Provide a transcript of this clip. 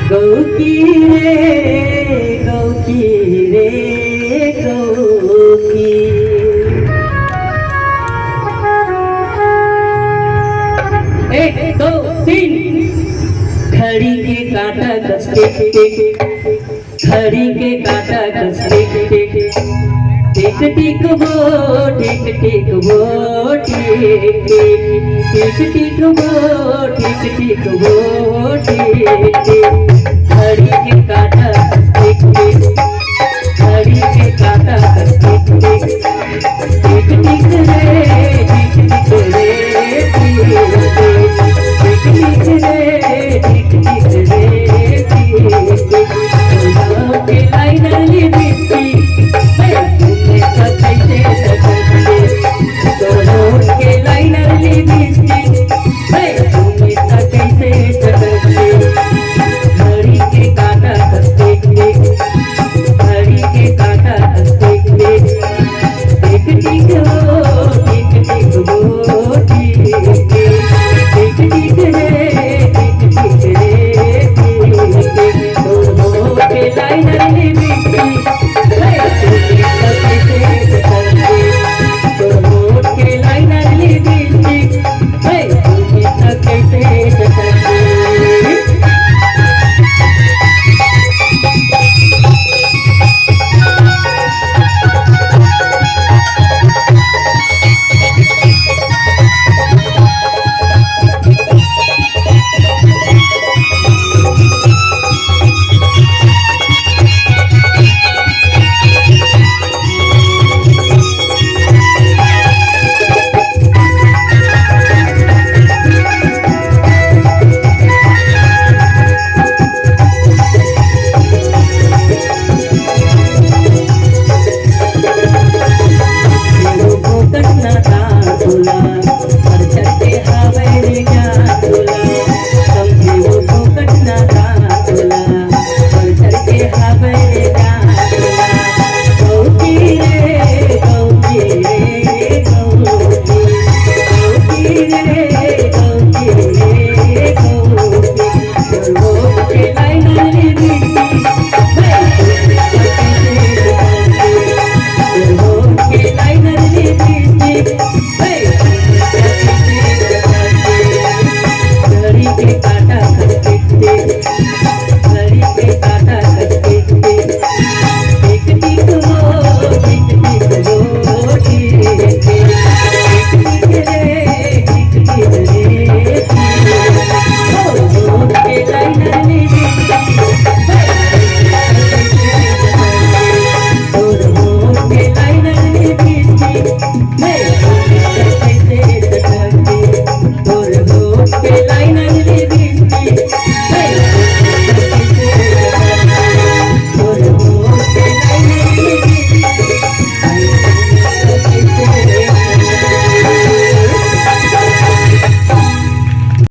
गौकी रे गौकी रे गौकी। एक दो तीन घड़ी के काटा कसके घड़ी के काटा कसके टिक टिक वो टिक टिक वो टिक टिक टिक वो टिक टिक वो टिक घड़ी के काटा कसके घड़ी के काटा कसके टिक टिक रे टिक टिक रे टिक टिक रे टिक टिक रे के लाइनर लिपटी तुमने कैसे सकते दोनों के लाइनर लिपटी तुमने कैसे सकते घड़ी के काटा कसके घड़ी के काटा कसके टिक टिक हो टिक टिक हो टिक टिक रे टिक टिक रे दोनों के लाइनर लिपटी